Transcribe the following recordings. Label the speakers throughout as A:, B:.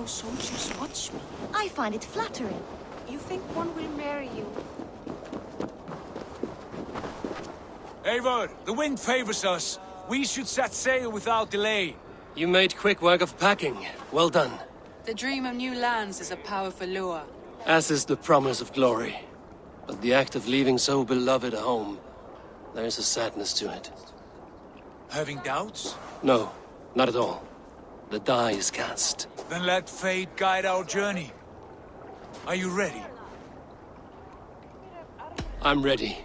A: fellow soldiers watch me.
B: I find it flattering.
A: You think one will marry you?
C: Eivor, the wind favors us. We should set sail without delay.
D: You made quick work of packing. Well done.
E: The dream of new lands is a powerful lure.
D: As is the promise of glory. But the act of leaving so beloved a home, there is a sadness to it.
C: Having doubts?
D: No, not at all. The die is cast.
C: Then let fate guide our journey. Are you ready?
D: I'm ready.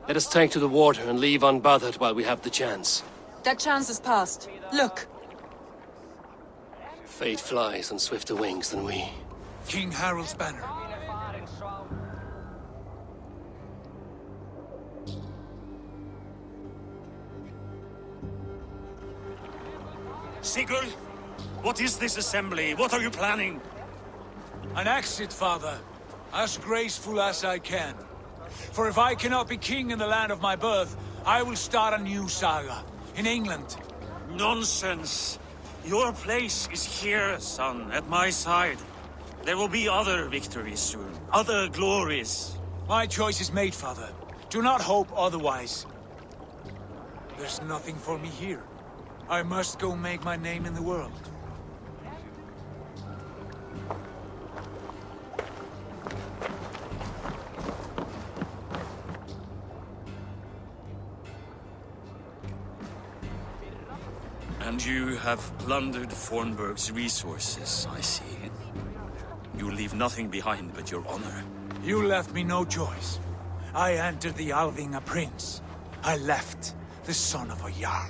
D: Let us take to the water and leave unbothered while we have the chance.
E: That chance is past. Look!
D: Fate flies on swifter wings than we.
C: King Harald's banner.
F: Sigurd, what is this assembly? What are you planning?
C: An exit, father. As graceful as I can. For if I cannot be king in the land of my birth, I will start a new saga. In England.
F: Nonsense! Your place is here, son, at my side. There will be other victories soon. Other glories.
C: My choice is made, father. Do not hope otherwise. There's nothing for me here. I must go make my name in the world.
F: And you have plundered Fornburg's resources, I see. You leave nothing behind but your honor.
C: You left me no choice. I entered the Alving a prince. I left the son of a Jarl.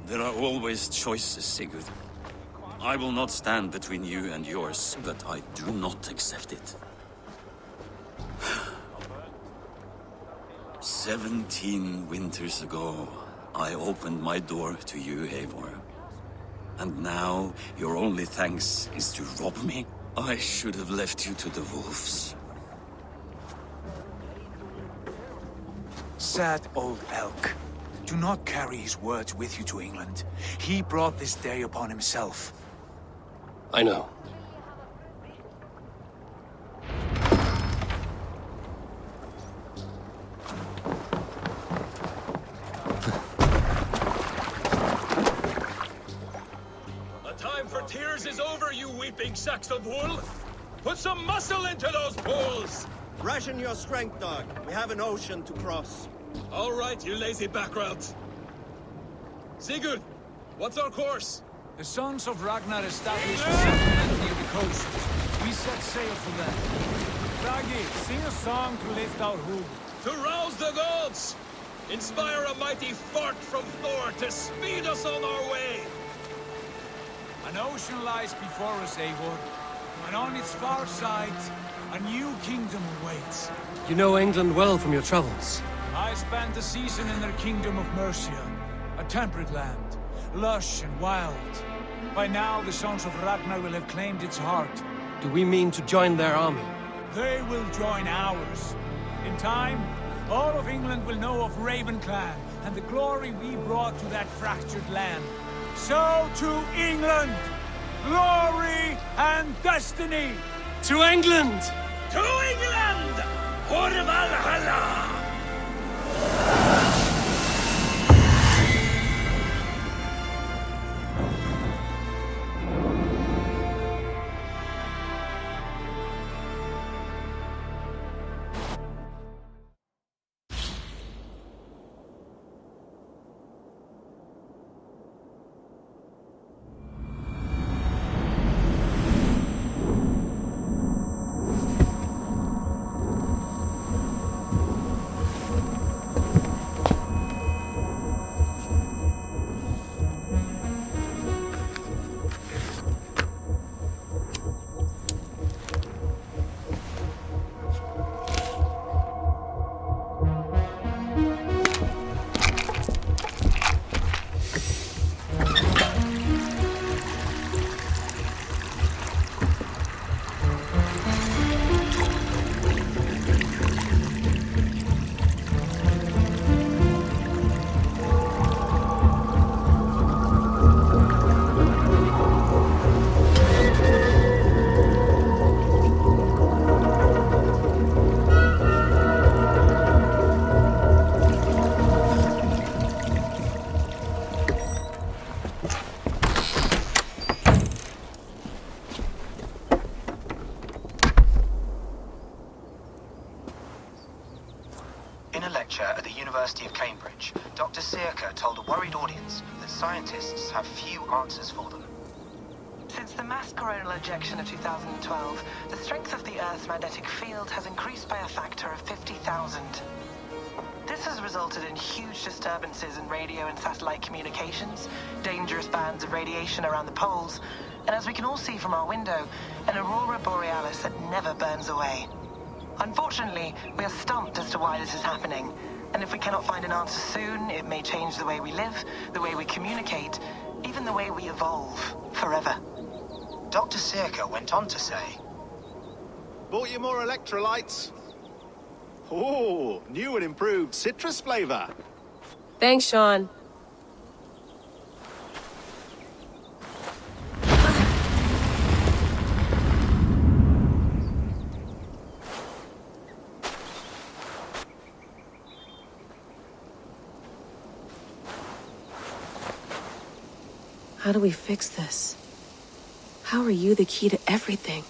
F: There are always choices, Sigurd. I will not stand between you and yours, but I do not accept it. 17 winters ago, I opened my door to you, Eivor. And now, your only thanks is to rob me? I should have left you to the wolves.
C: Sad old elk. Do not carry his words with you to England. He brought this day upon himself.
D: I know.
G: The time for tears is over, you weeping sacks of wool! Put some muscle into those bulls!
H: Ration your strength, dog. We have an ocean to cross.
G: All right, you lazy backroads. Sigurd, what's our course?
C: The sons of Ragnar established a settlement near the coast. We set sail for them. Bragi, sing a song to lift our home.
G: To rouse the gods! Inspire a mighty fart from Thor to speed us on our way!
C: An ocean lies before us, Eivor. And on its far side, a new kingdom awaits.
D: You know England well from your travels.
C: I spent a season in their kingdom of Mercia, a temperate land, lush and wild. By now, the sons of Ragnar will have claimed its heart.
D: Do we mean to join their army?
C: They will join ours. In time, all of England will know of Raven Clan and the glory we brought to that fractured land. So to England! Glory and destiny!
D: To England!
G: To England! For Valhalla!
B: In a lecture at the University of Cambridge, Dr. Searca told a worried audience that scientists have few answers for them.
I: Since the mass coronal ejection of 2012, the strength of the Earth's magnetic field has increased by a factor of 50,000. This has resulted in huge disturbances in radio and satellite communications, dangerous bands of radiation around the poles, and as we can all see from our window, an aurora borealis that never burns away. Unfortunately, we are stumped as to why this is happening, and if we cannot find an answer soon, it may change the way we live, the way we communicate, even the way we evolve, forever.
B: Dr. Searca went on to say,
H: Bought you more electrolytes? Oh, new and improved citrus flavor.
J: Thanks, Sean. How do we fix this? How are you the key to everything?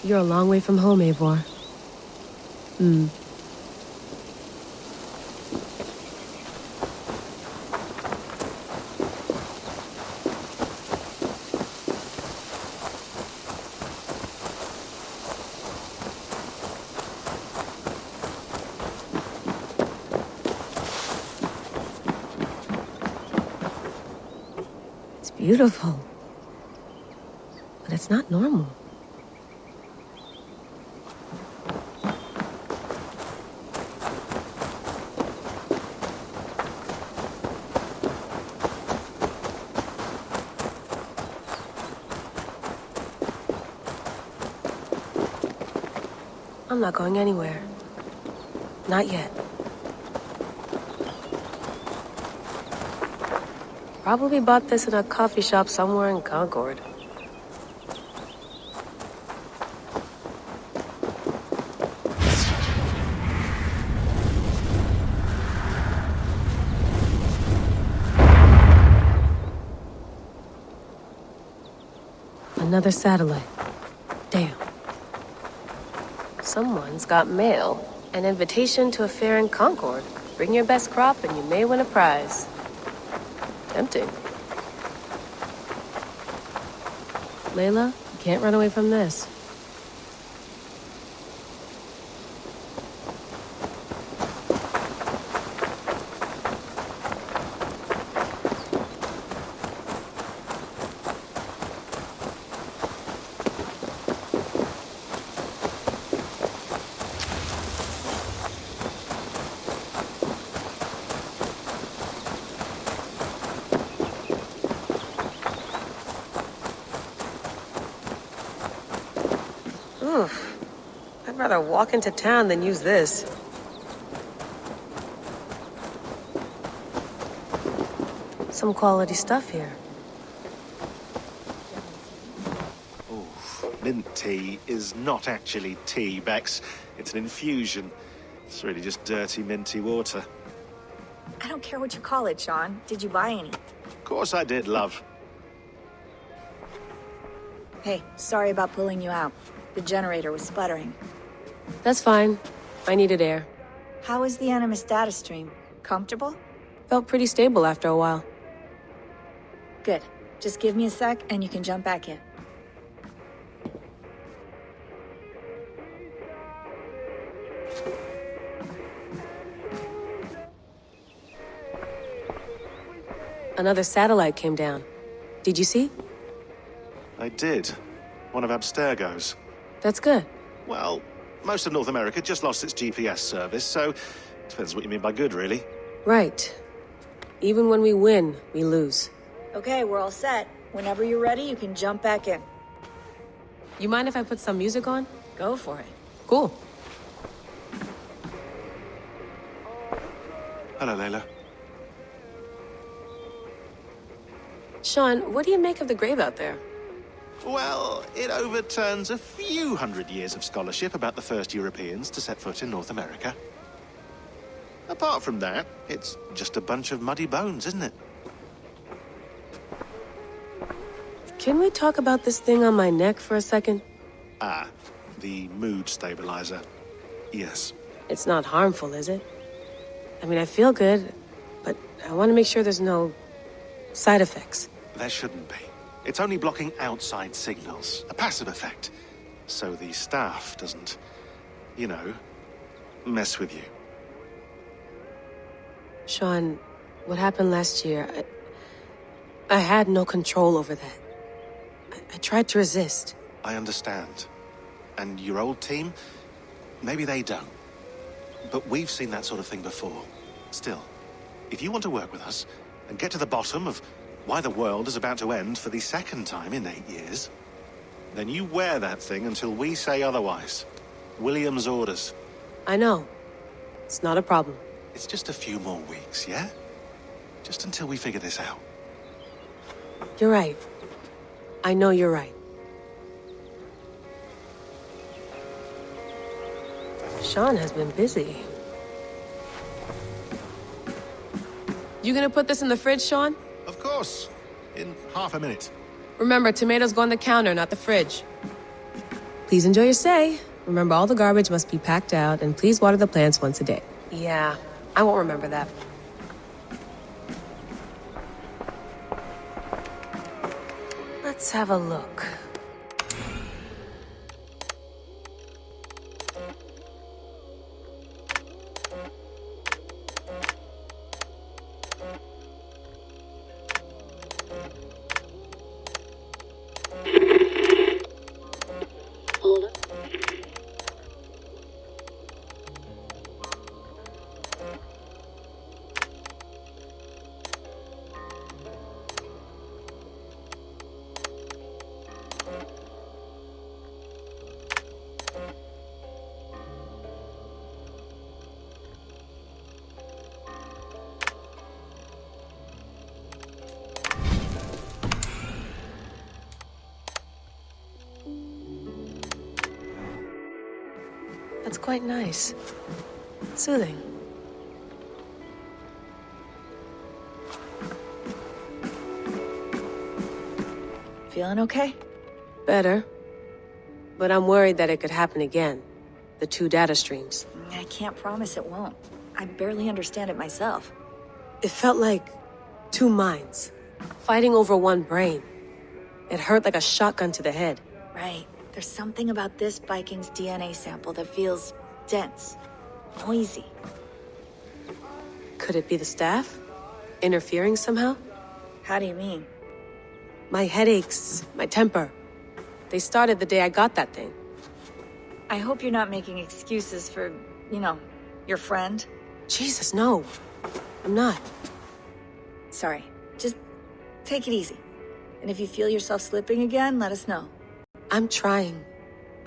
J: You're a long way from home, Eivor. It's beautiful. But it's not normal. I'm not going anywhere. Not yet. Probably bought this in a coffee shop somewhere in Concord. Another satellite. Damn. Someone's got mail. An invitation to a fair in Concord. Bring your best crop and you may win a prize. Tempting. Layla, you can't run away from this. Oof. I'd rather walk into town than use this. Some quality stuff here.
K: Mint tea is not actually tea, Bex. It's an infusion. It's really just dirty, minty water.
L: I don't care what you call it, Sean. Did you buy any?
K: Of course I did, love.
L: Hey, sorry about pulling you out. The generator was sputtering.
J: That's fine. I needed air.
L: How was the Animus data stream? Comfortable?
J: Felt pretty stable after a while.
L: Good. Just give me a sec and you can jump back in.
J: Another satellite came down. Did you see?
K: I did. One of Abstergo's.
J: That's good.
K: Well, most of North America just lost its GPS service, so depends what you mean by good, really.
J: Right. Even when we win, we lose.
L: Okay, we're all set. Whenever you're ready, you can jump back in.
J: You mind if I put some music on?
L: Go for it.
J: Cool.
K: Hello, Layla.
J: Sean, what do you make of the grave out there?
K: Well, it overturns a few hundred years of scholarship about the first Europeans to set foot in North America. Apart from that, it's just a bunch of muddy bones, isn't it?
J: Can we talk about this thing on my neck for a second?
K: Ah, the mood stabilizer. Yes.
J: It's not harmful, is it? I mean, I feel good, but I want to make sure there's no side effects.
K: There shouldn't be. It's only blocking outside signals, a passive effect. So the staff doesn't, you know, mess with you.
J: Sean, what happened last year, I had no control over that. I tried to resist.
K: I understand. And your old team, maybe they don't. But we've seen that sort of thing before. Still, if you want to work with us and get to the bottom of why the world is about to end for the second time in 8 years, then you wear that thing until we say otherwise. William's orders.
J: I know. It's not a problem.
K: It's just a few more weeks, yeah? Just until we figure this out.
J: You're right. I know you're right. Sean has been busy. You gonna put this in the fridge, Sean?
K: Of course. In half a minute.
J: Remember, tomatoes go on the counter, not the fridge. Please enjoy your stay. Remember, all the garbage must be packed out, and please water the plants once a day. Yeah, I won't remember that. Let's have a look. That's quite nice. Soothing.
L: Feeling okay?
J: Better. But I'm worried that it could happen again. The two data streams.
L: I can't promise it won't. I barely understand it myself.
J: It felt like two minds, fighting over one brain. It hurt like a shotgun to the head.
L: Right. There's something about this Viking's DNA sample that feels dense, noisy.
J: Could it be the staff? Interfering somehow?
L: How do you mean?
J: My headaches, my temper. They started the day I got that thing.
L: I hope you're not making excuses for, you know, your friend.
J: Jesus, no. I'm not.
L: Sorry. Just take it easy. And if you feel yourself slipping again, let us know.
J: I'm trying.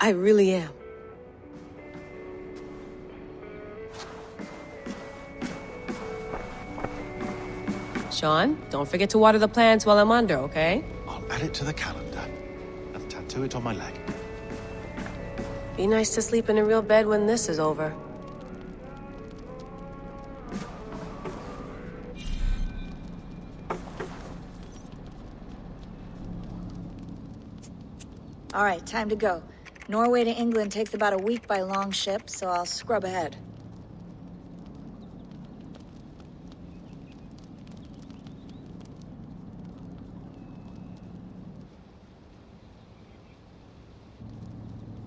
J: I really am. Sean, don't forget to water the plants while I'm under, okay?
K: I'll add it to the calendar and tattoo it on my leg.
J: Be nice to sleep in a real bed when this is over.
L: All right, time to go. Norway to England takes about a week by long ship, so I'll scrub ahead.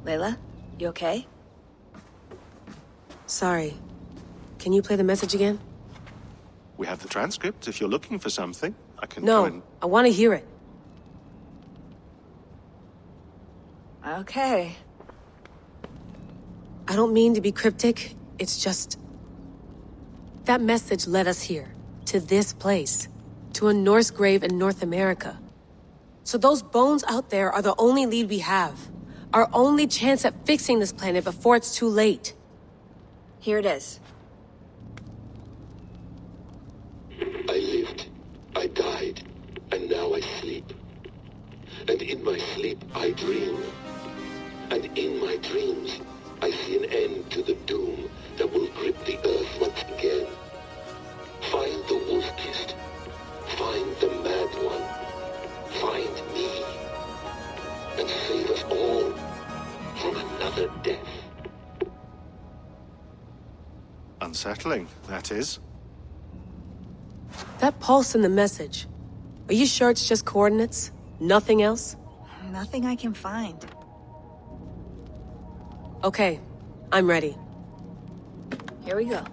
L: Layla, you okay?
J: Sorry. Can you play the message again?
K: We have the transcript. If you're looking for something, I can
J: No,
K: go and...
J: I want to hear it.
L: Okay.
J: I don't mean to be cryptic. It's just... that message led us here. To this place. To a Norse grave in North America. So those bones out there are the only lead we have. Our only chance at fixing this planet before it's too late.
L: Here it is.
M: I lived, I died, and now I sleep. And in my sleep I dream. And in my dreams I see an end to the doom that will grip the Earth once again. death.
K: Unsettling, that is.
J: That pulse in the message. Are you sure it's just coordinates? Nothing else?
L: Nothing I can find.
J: Okay, I'm ready.
L: Here we go.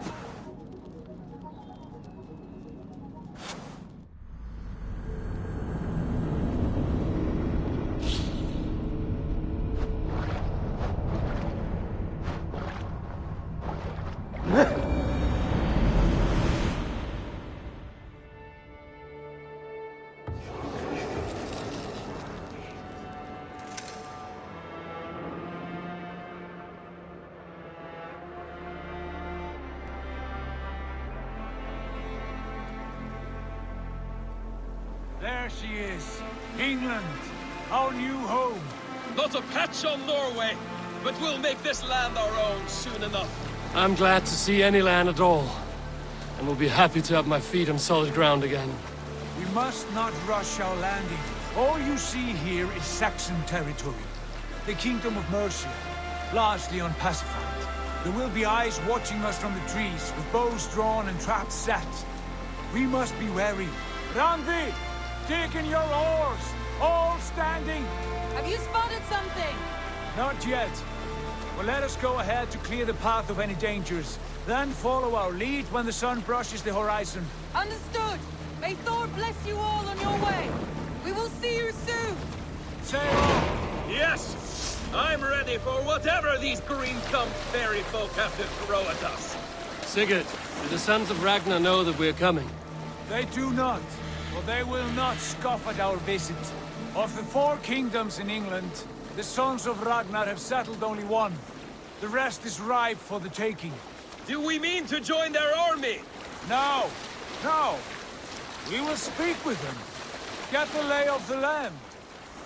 C: There she is. England, our new home.
G: Not a patch on Norway, but we'll make this land our own soon enough.
D: I'm glad to see any land at all, and will be happy to have my feet on solid ground again.
C: We must not rush our landing. All you see here is Saxon territory. The Kingdom of Mercia, largely unpacified. There will be eyes watching us from the trees, with bows drawn and traps set. We must be wary. Randi! Dig in your oars! All standing!
E: Have you spotted something?
C: Not yet. But let us go ahead to clear the path of any dangers. Then follow our lead when the sun brushes the horizon.
E: Understood. May Thor bless you all on your way. We will see you soon.
C: Sail on!
G: Yes! I'm ready for whatever these green-thumbed fairy folk have to throw at us.
D: Sigurd, do the sons of Ragnar know that we're coming?
C: They do not. But they will not scoff at our visit. Of the 4 kingdoms in England, the sons of Ragnar have settled only one. The rest is ripe for the taking.
G: Do we mean to join their army?
C: No! No! We will speak with them, get the lay of the land,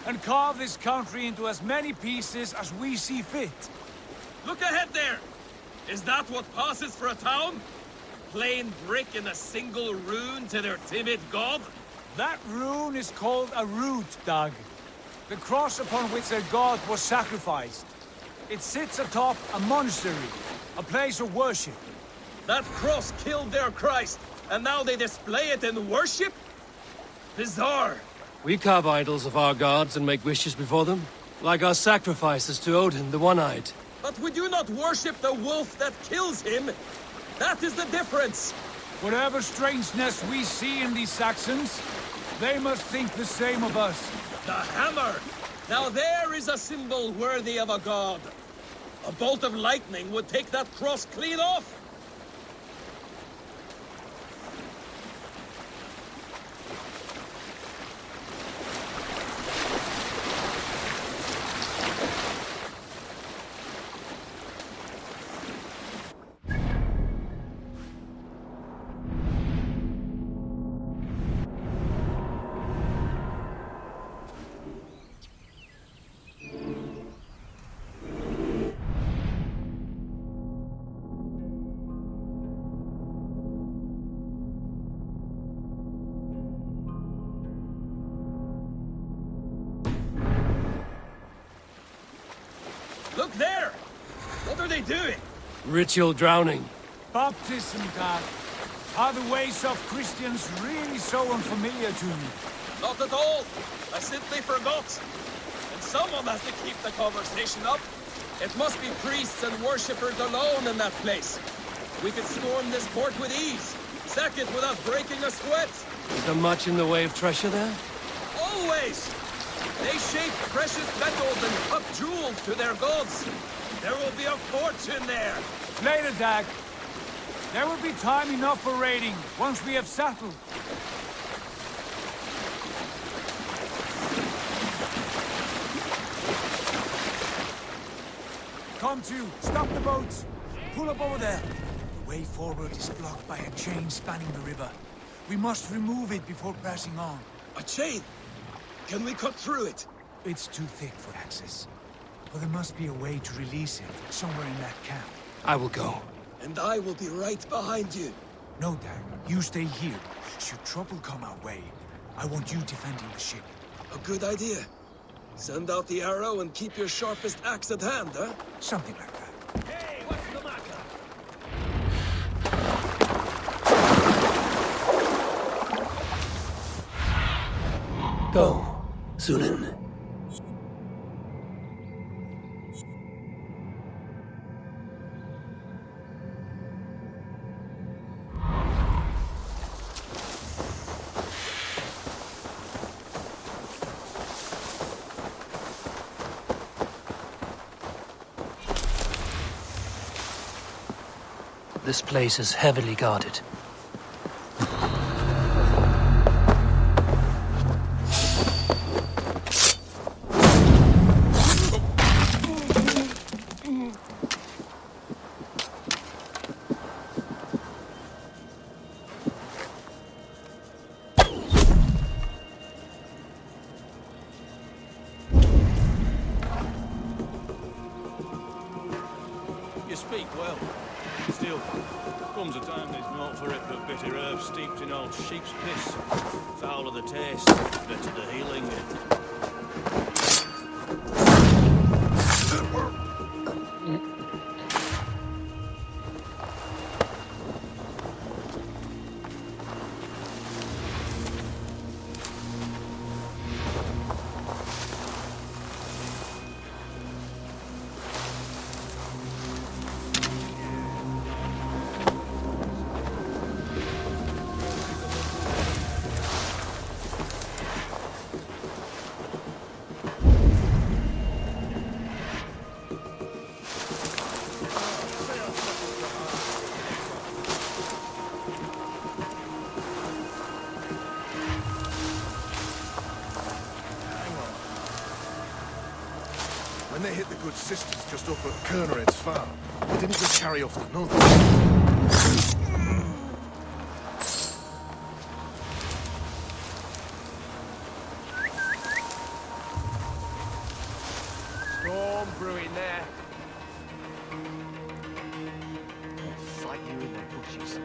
C: and carve this country into as many pieces as we see fit.
G: Look ahead there! Is that what passes for a town? Plain brick in a single rune to their timid god?
C: That rune is called a root, Dag. The cross upon which their god was sacrificed. It sits atop a monastery, a place of worship.
G: That cross killed their Christ, and now they display it in worship? Bizarre.
D: We carve idols of our gods and make wishes before them, like our sacrifices to Odin, the One-Eyed.
G: But we do not worship the wolf that kills him. That is the difference.
C: Whatever strangeness we see in these Saxons, they must think the same of us.
G: The hammer! Now there is a symbol worthy of a god. A bolt of lightning would take that cross clean off. Look there! What are they doing?
D: Ritual drowning.
C: Baptism, Dag. Are the ways of Christians really so unfamiliar to you?
G: Not at all. I simply forgot. And someone has to keep the conversation up. It must be priests and worshippers alone in that place. We could storm this port with ease. Sack it without breaking a sweat.
D: Is there much in the way of treasure there?
G: Always! They shape precious metals and cut jewels to their gods. There will be a fortune there.
C: Later, Dag. There will be time enough for raiding, once we have settled. Come to, stop the boats. Pull up over there. The way forward is blocked by a chain spanning the river. We must remove it before pressing on.
G: A chain? Can we cut through it?
C: It's too thick for access. But there must be a way to release it, somewhere in that camp.
D: I will go.
G: And I will be right behind you.
C: No, Dag. You stay here. Should trouble come our way, I want you defending the ship.
G: A good idea. Send out the arrow and keep your sharpest axe at hand, huh?
C: Something like that.
G: Hey, what's the matter?
D: Go, Sunan. This place is heavily guarded.
N: You speak well. Still, comes a time there's naught for it but bitter herbs steeped in old sheep's piss. Foul of the taste, better the healing.
H: When they hit the good sisters just up at Kernered's farm, they didn't just carry off the nuns.
G: Storm brewing there.
H: I'll fight you in the bushes.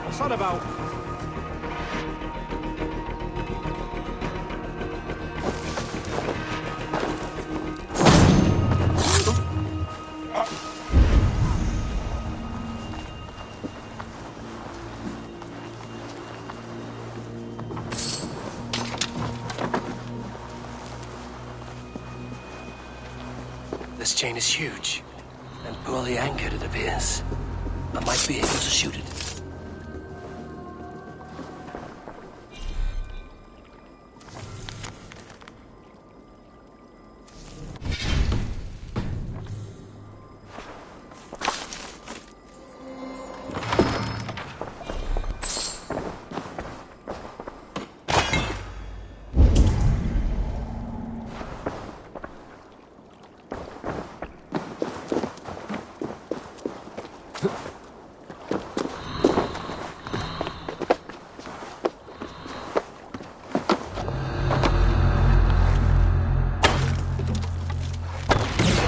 H: What's that about?
D: This chain is huge, and poorly anchored it appears. I might be able to shoot it.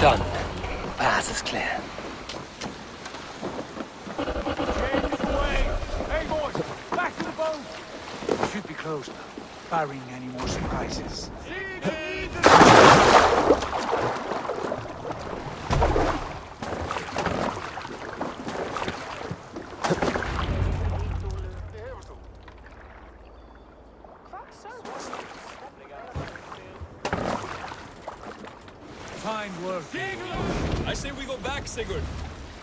D: Done. Path is clear.
C: Change away! Hey, boys! Back to the boat! Should be closed now, barring any more surprises. Fine work.
G: I say we go back, Sigurd.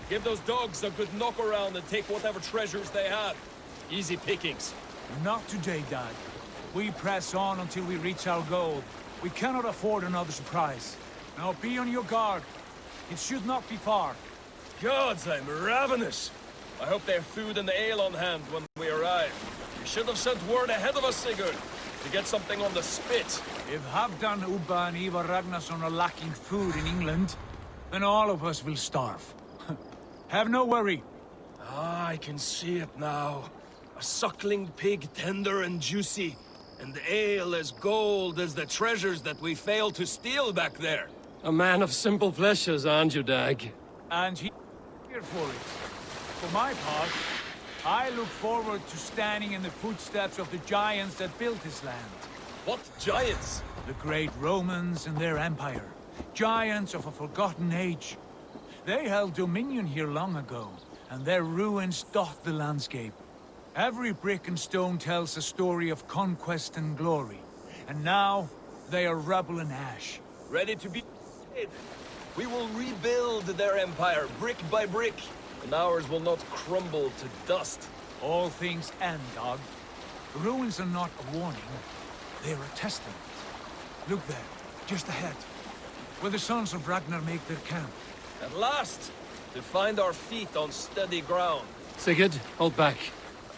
G: Give those dogs a good knock around and take whatever treasures they have. Easy pickings.
C: Not today, Dad. We press on until we reach our goal. We cannot afford another surprise. Now be on your guard. It should not be far.
G: Gods, I'm ravenous. I hope they have food and ale on hand when we arrive. You should have sent word ahead of us, Sigurd, to get something on the spit.
C: If Halfdan, Ubba and Ivar Ragnarsson are lacking food in England, then all of us will starve. Have no worry.
G: Ah, I can see it now. A suckling pig, tender and juicy. And ale as gold as the treasures that we failed to steal back there.
D: A man of simple pleasures, aren't you, Dag?
C: And he here for it. For my part, I look forward to standing in the footsteps of the giants that built this land.
G: What giants?
C: The great Romans and their empire. Giants of a forgotten age. They held dominion here long ago, and their ruins dot the landscape. Every brick and stone tells a story of conquest and glory. And now, they are rubble and ash.
G: Ready to be dead. We will rebuild their empire brick by brick, and ours will not crumble to dust.
C: All things end, dog. The ruins are not a warning. They are a testament. Look there, just ahead, where the sons of Ragnar make their camp.
G: At last, to find our feet on steady ground.
D: Sigurd, hold back.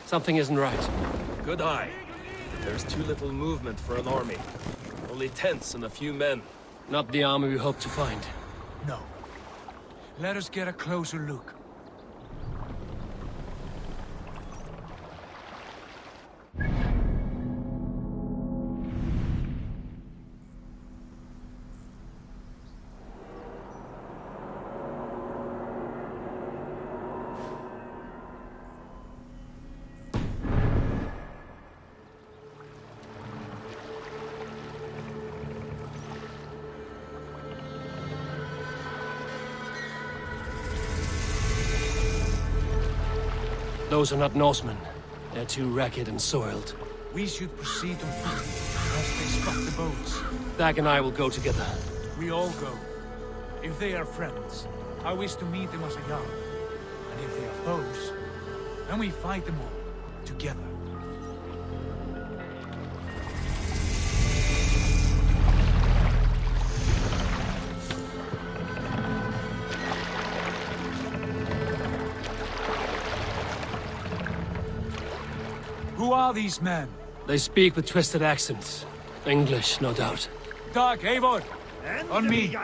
D: Something isn't right.
G: Good eye. There's too little movement for an army. Only tents and a few men.
D: Not the army we hoped to find.
C: No. Let us get a closer look.
D: Those are not Norsemen. They're too ragged and soiled.
C: We should proceed on foot, as they spot the boats.
D: Dag and I will go together.
C: We all go. If they are friends, I wish to meet them as a Jarl. And if they are foes, then we fight them all, together. Who are these men?
D: They speak with twisted accents. English, no doubt.
C: Dag, Eivor! On me!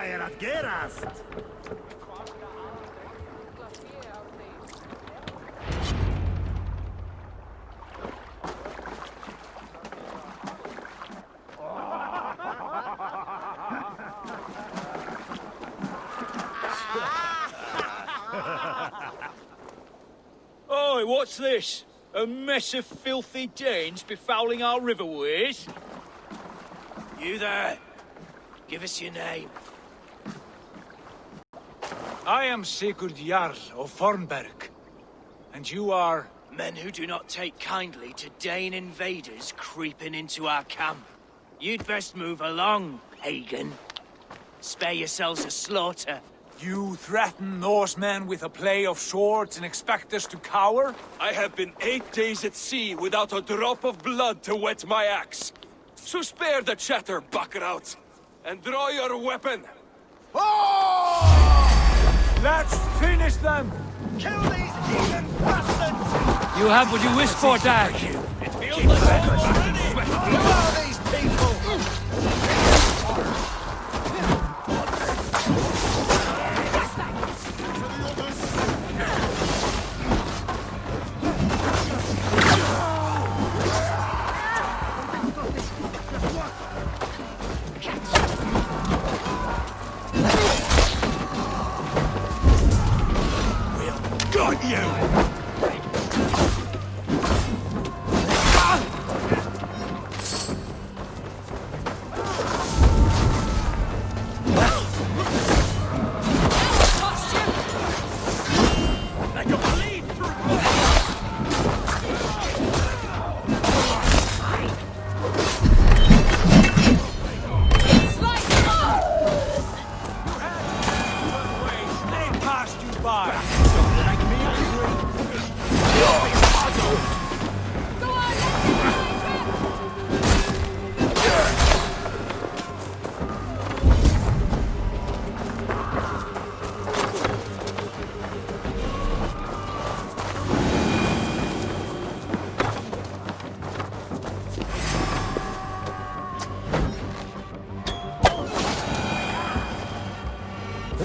N: Oi, what's this? A mess of filthy Danes befouling our riverways?
O: You there. Give us your name.
C: I am Sigurd Jarl of Fornberg. And you are...
O: Men who do not take kindly to Dane invaders creeping into our camp. You'd best move along, pagan. Spare yourselves a slaughter.
C: You threaten Norsemen with a play of swords and expect us to cower?
G: I have been 8 days at sea without a drop of blood to wet my axe. So spare the chatter, buckraut, and draw your weapon.
C: Oh! Let's finish them!
O: Kill these heathen bastards!
D: You have what you wish for, Dag.
G: It feels like home already.
O: Who are these people?
G: Got you!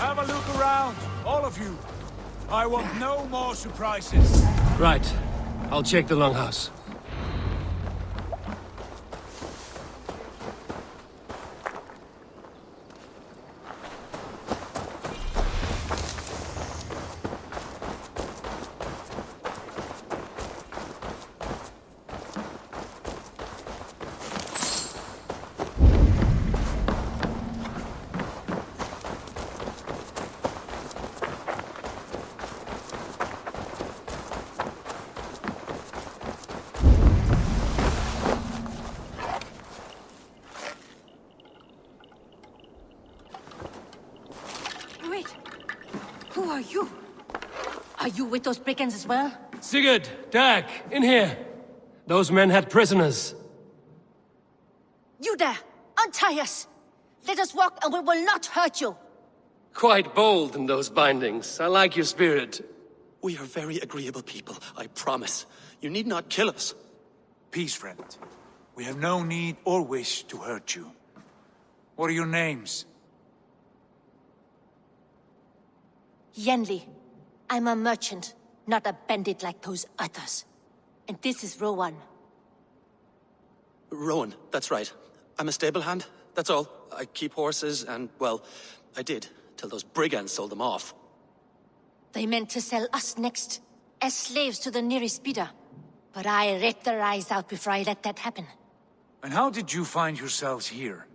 C: Have a look around, all of you. I want no more surprises.
D: Right. I'll check the longhouse.
E: Wait. Who are you?
J: Are you with those brigands as well?
D: Sigurd, Dag, in here. Those men had prisoners.
J: You there! Untie us! Let us walk and we will not hurt you!
D: Quite bold in those bindings. I like your spirit.
P: We are very agreeable people, I promise. You need not kill us.
C: Peace, friend. We have no need or wish to hurt you. What are your names?
J: Yenli. I'm a merchant, not a bandit like those others. And this is Rowan.
P: Rowan, that's right. I'm a stable hand, that's all. I keep horses and, well, I did, till those brigands sold them off.
J: They meant to sell us next, as slaves to the nearest bidder. But I ripped their eyes out before I let that happen.
C: And how did you find yourselves here?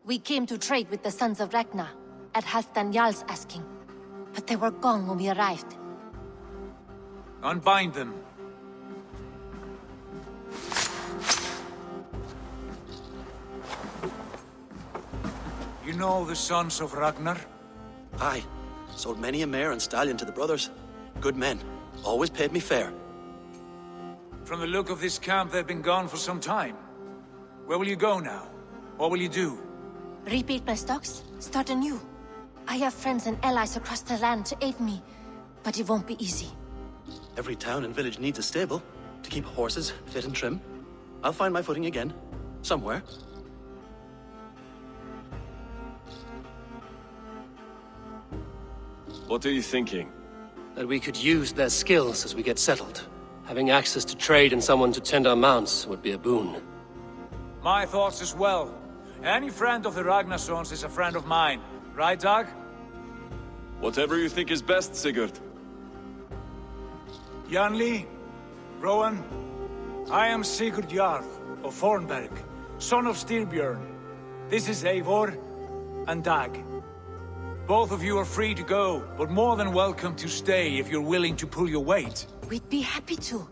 J: We came to trade with the Sons of Ragnar, at Halfdan Jarl's asking. But they were gone when we arrived.
C: Unbind them. You know the Sons of Ragnar?
P: Aye. Sold many a mare and stallion to the brothers. Good men. Always paid me fair.
C: From the look of this camp, they've been gone for some time. Where will you go now? What will you do?
J: Repeat my stocks, start anew. I have friends and allies across the land to aid me, but it won't be easy.
P: Every town and village needs a stable to keep horses fit and trim. I'll find my footing again. Somewhere.
Q: What are you thinking?
D: That we could use their skills as we get settled. Having access to trade and someone to tend our mounts would be a boon.
C: My thoughts as well. Any friend of the Ragnarsons is a friend of mine. Right, Dag?
Q: Whatever you think is best, Sigurd.
C: Janli, Rowan, I am Sigurd Jarl of Fornberg, son of Styrbjörn. This is Eivor and Dag. Both of you are free to go, but more than welcome to stay if you're willing to pull your weight.
J: We'd be happy to,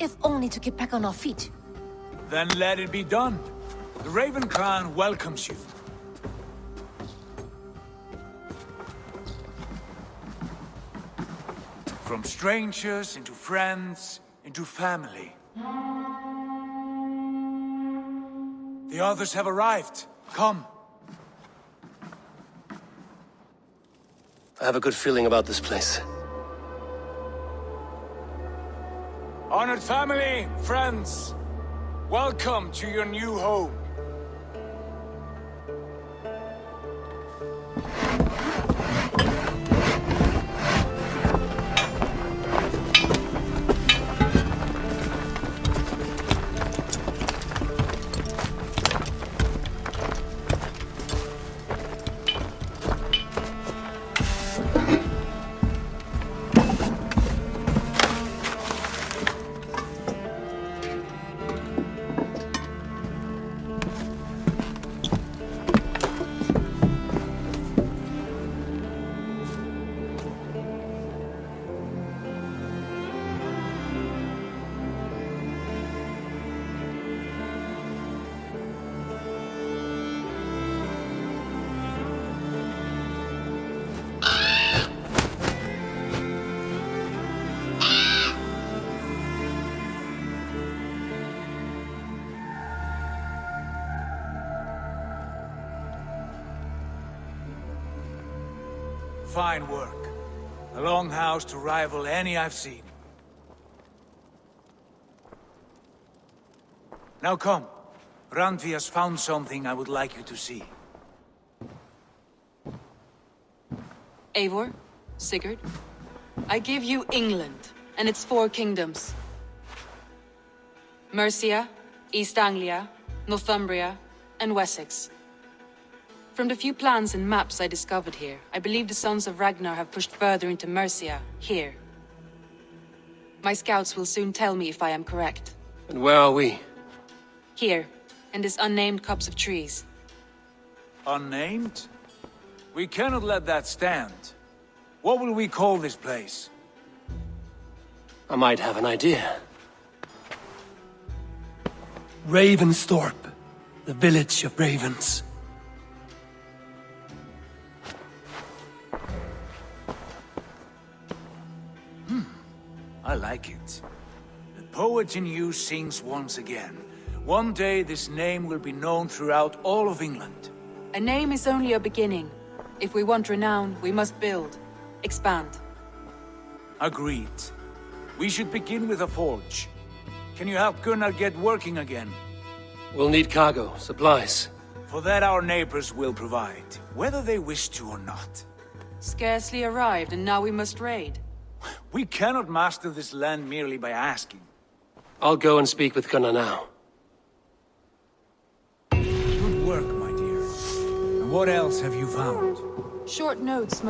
J: if only to get back on our feet.
C: Then let it be done. The Raven clan welcomes you. From strangers into friends, into family. The others have arrived. Come.
D: I have a good feeling about this place.
C: Honored family, friends, welcome to your new home. Fine work. A longhouse to rival any I've seen. Now come. Randvi has found something I would like you to see.
R: Eivor, Sigurd, I give you England and its 4 kingdoms. Mercia, East Anglia, Northumbria, and Wessex. From the few plans and maps I discovered here, I believe the Sons of Ragnar have pushed further into Mercia, here. My scouts will soon tell me if I am correct.
D: And where are we?
R: Here, in this unnamed copse of trees.
C: Unnamed? We cannot let that stand. What will we call this place?
D: I might have an idea. Ravensthorpe, the village of ravens.
C: I like it. The poet in you sings once again. One day this name will be known throughout all of England.
R: A name is only a beginning. If we want renown, we must build. Expand.
C: Agreed. We should begin with a forge. Can you help Gunnar get working again?
D: We'll need cargo, supplies.
C: For that our neighbors will provide, whether they wish to or not.
R: Scarcely arrived, and now we must raid.
C: We cannot master this land merely by asking.
D: I'll go and speak with Gunnar now.
C: Good work, my dear. And what else have you found?
R: Short notes,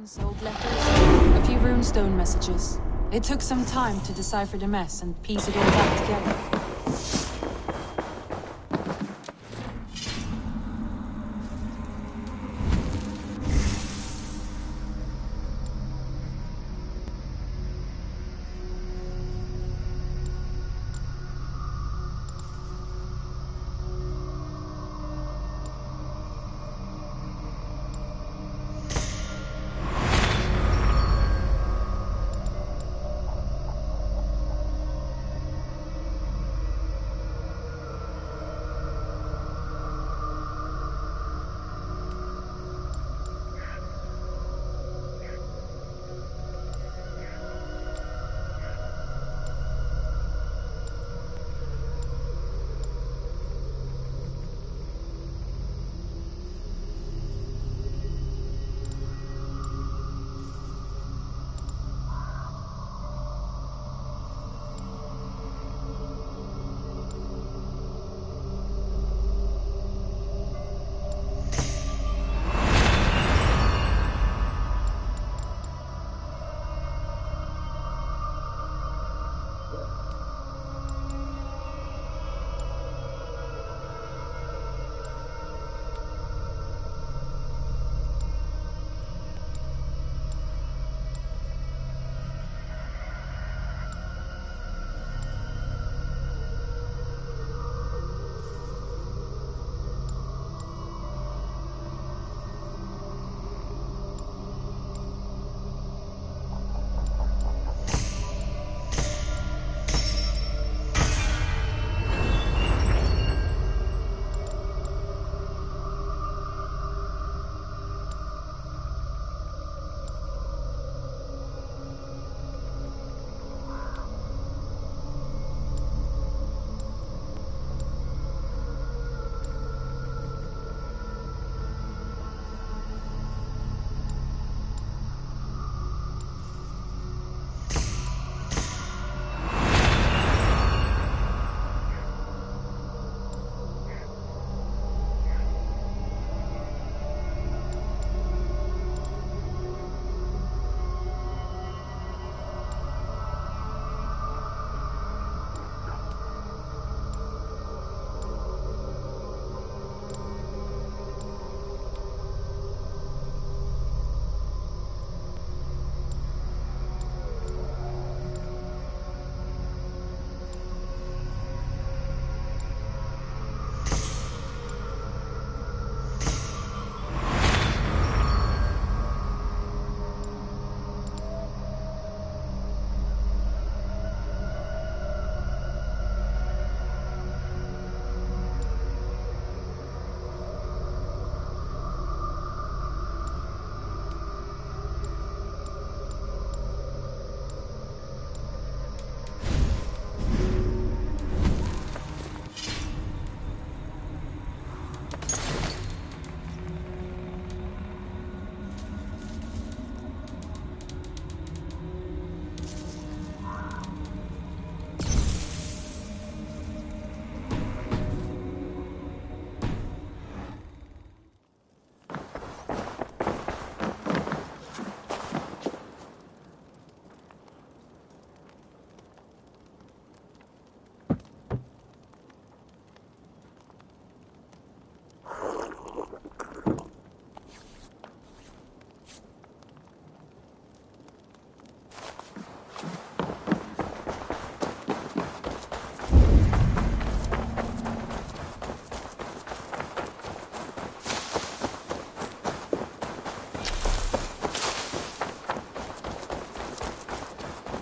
R: plans, old letters, a few runestone messages. It took some time to decipher the mess and piece it all back together.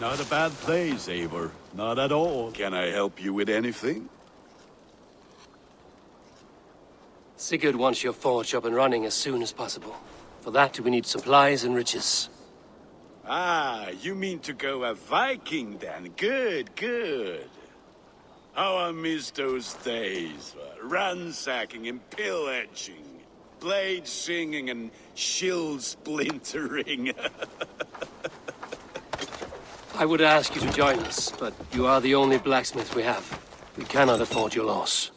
S: Not a bad place, Eivor. Not at all. Can I help you with anything?
D: Sigurd wants your forge up and running as soon as possible. For that, we need supplies and riches.
S: Ah, you mean to go a Viking then? Good, good. How I miss those days. Ransacking and pillaging. Blade singing and shield splintering.
D: I would ask you to join us, but you are the only blacksmith we have. We cannot afford your loss.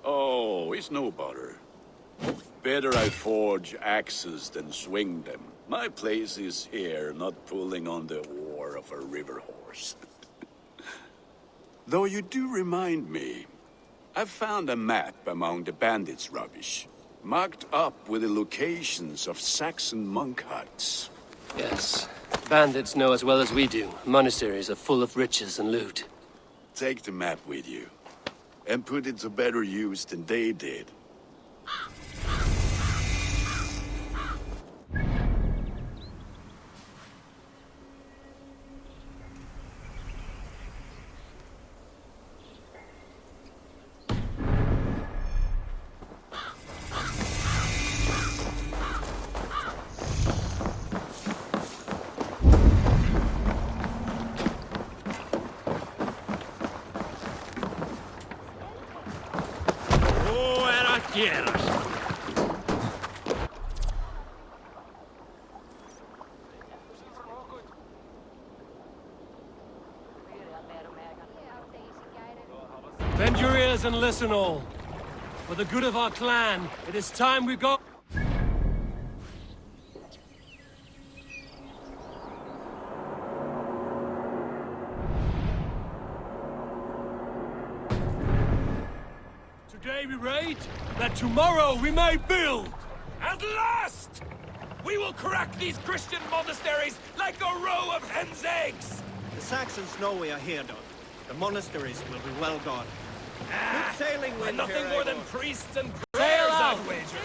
S: Oh, it's no bother. Better I forge axes than swing them. My place is here, not pulling on the oar of a river horse. Though you do remind me, I found a map among the bandits' rubbish, marked up with the locations of Saxon monk huts.
D: Yes. Bandits know as well as we do. Monasteries are full of riches and loot.
S: Take the map with you, and put it to better use than they did.
D: Bend your ears and listen all. For the good of our clan, it is time we go. Today we raid, that tomorrow we may build.
G: At last! We will crack these Christian monasteries like a row of hen's eggs!
T: The Saxons know we are here, though. The monasteries will be well guarded. Good sailing,
G: And nothing more than priests and
D: Sail
G: prayers,
D: out!
G: I'd wager.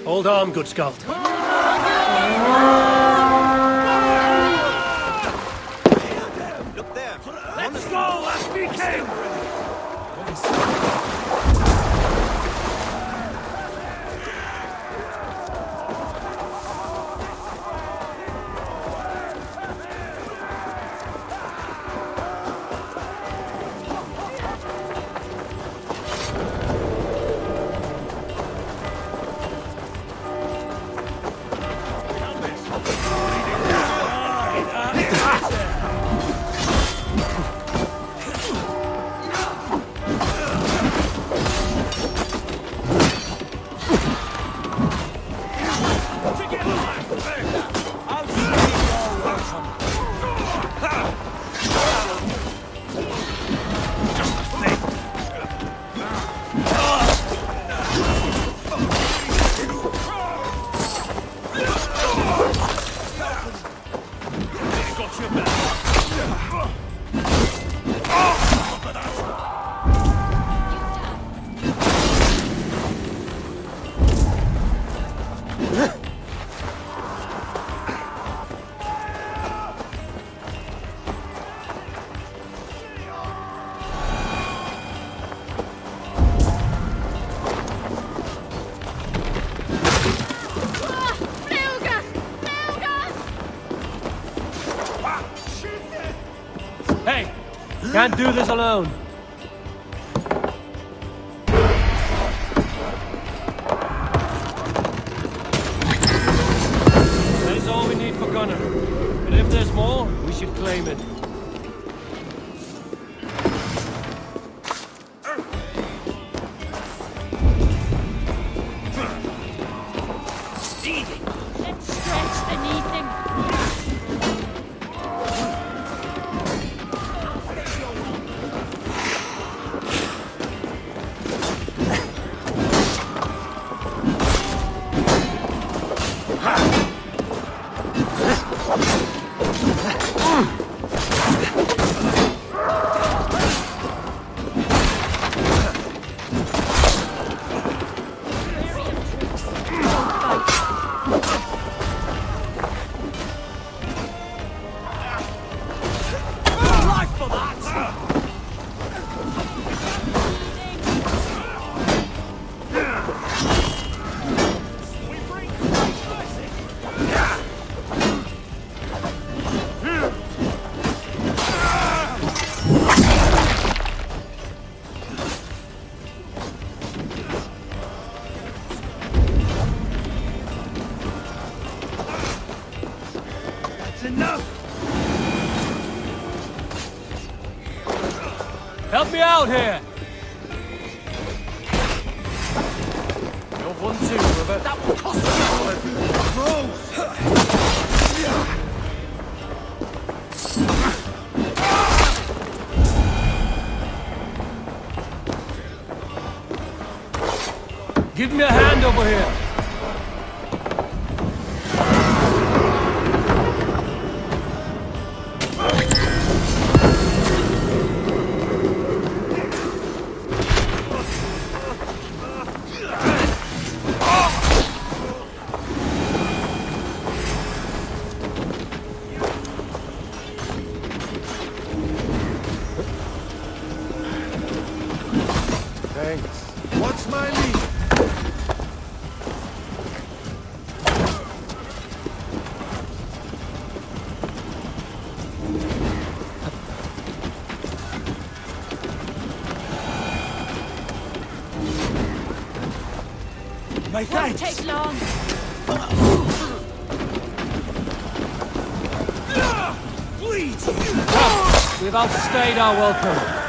D: Hold on, good Skald.
T: Look there.
G: Let's go, as we came!
D: Hey! Can't do this alone. That is all we need for gunning. should claim it.
O: Speeding! Let's stretch the knee thing.
C: Help me out here!
D: You're one too, Robert.
C: That will cost me.
D: Give me a hand over here.
H: Thanks. What's my lead?
C: My
O: Won't
C: thanks!
O: take long.
C: Please!
D: We've outstayed our welcome.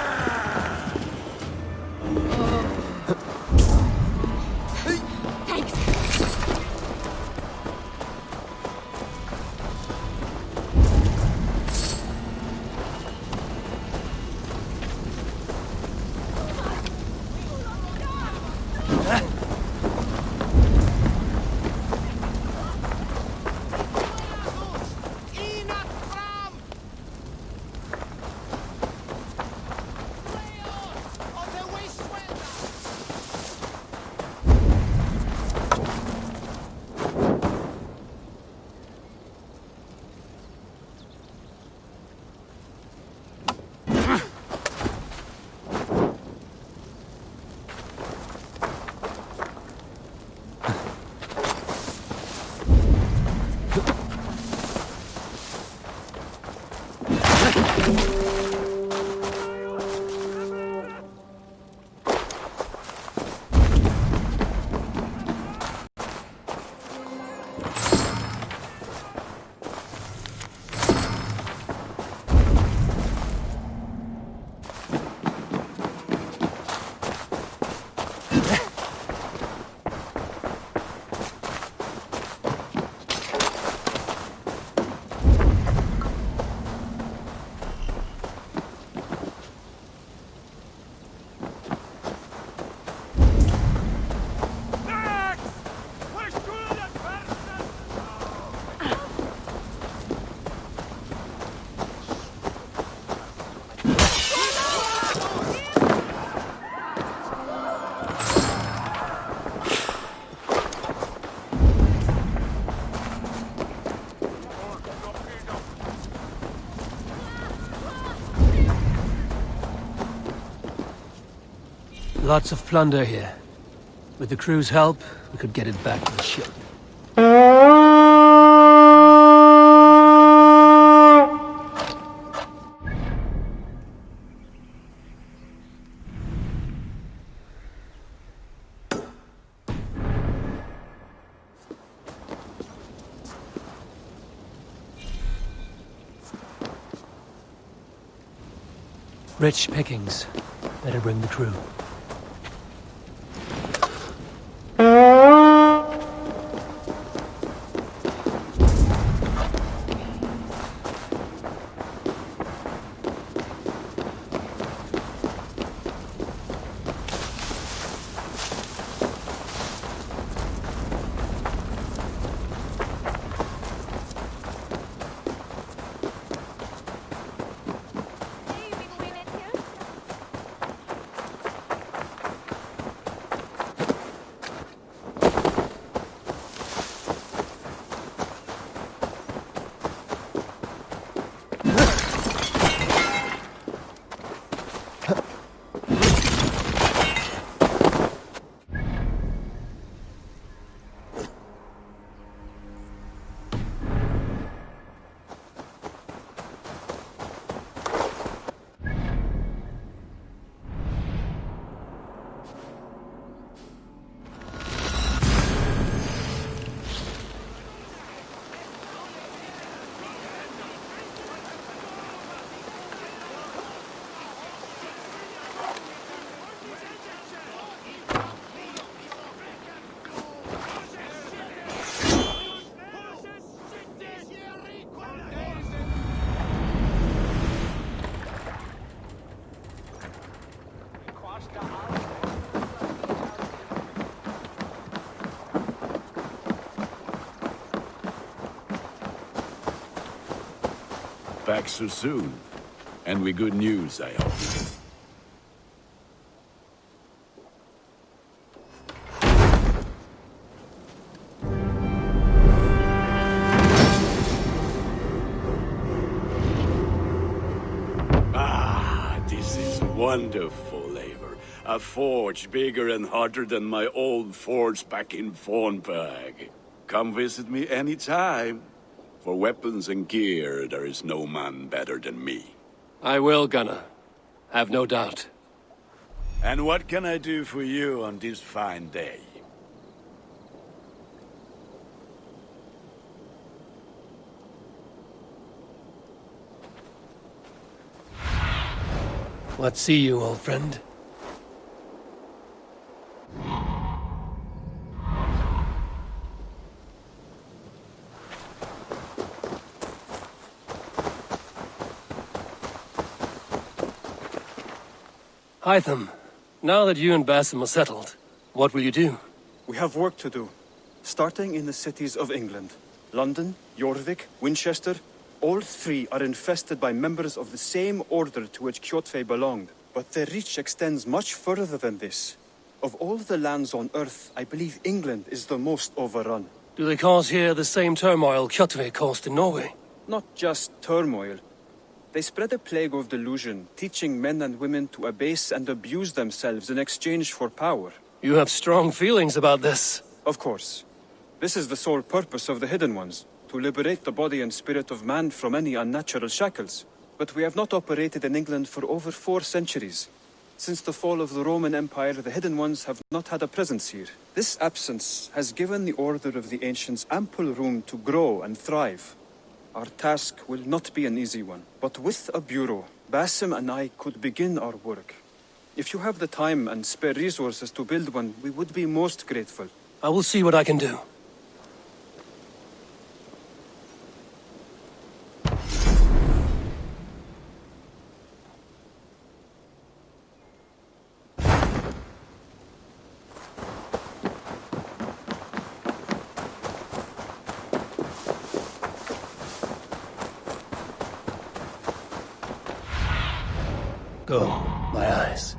D: Lots of plunder here. With the crew's help, we could get it back to the ship.
U: Rich pickings. Better bring the crew.
S: Back so soon. And with good news, I hope. This is wonderful, Eivor. A forge bigger and hotter than my old forge back in Fornburg. Come visit me anytime. For weapons and gear, there is no man better than me.
D: I will, Gunnar. Have no doubt.
S: And what can I do for you on this fine day?
D: What see you, old friend? Hytham, now that you and Basim are settled, what will you do?
V: We have work to do. Starting in the cities of England. London, Jorvik, Winchester, all three are infested by members of the same order to which Kjotve belonged. But their reach extends much further than this. Of all the lands on Earth, I believe England is the most overrun.
D: Do they cause here the same turmoil Kjotve caused in Norway?
V: Not just turmoil. They spread a plague of delusion, teaching men and women to abase and abuse themselves in exchange for power.
D: You have strong feelings about this.
V: Of course. This is the sole purpose of the Hidden Ones, to liberate the body and spirit of man from any unnatural shackles. But we have not operated in England for over 4 centuries. Since the fall of the Roman Empire, the Hidden Ones have not had a presence here. This absence has given the Order of the Ancients ample room to grow and thrive. Our task will not be an easy one, but with a bureau, Basim and I could begin our work. If you have the time and spare resources to build one, we would be most grateful.
D: I will see what I can do. Go, my eyes.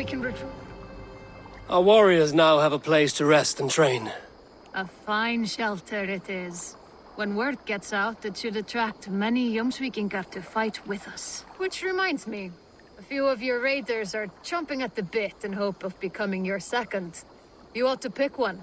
A: we can recruit.
D: Our warriors now have a place to rest and train.
A: A fine shelter it is. When word gets out, it should attract many Jomsvikingar to fight with us. Which reminds me, a few of your raiders are chomping at the bit in hope of becoming your second. You ought to pick one.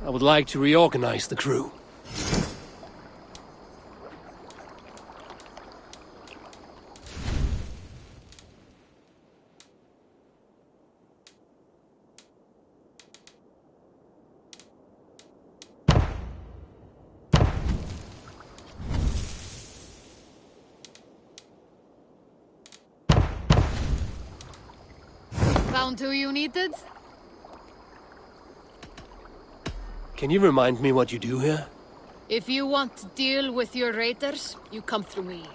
D: I would like to reorganize the crew.
A: Found who you needed?
D: Can you remind me what you do here?
A: If you want to deal with your raiders, you come through me.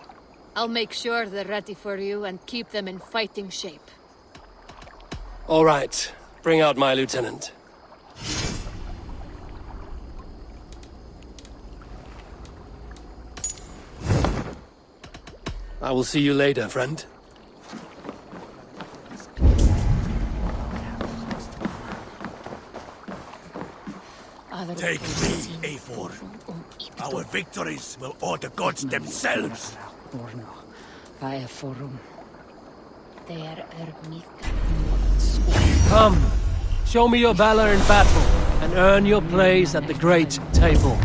A: I'll make sure they're ready for you and keep them in fighting shape.
D: All right. Bring out my lieutenant. I will see you later, friend.
F: Take me, A4. Our victories will awe the gods themselves.
D: Come, show me your valor in battle, and earn your place at the great table.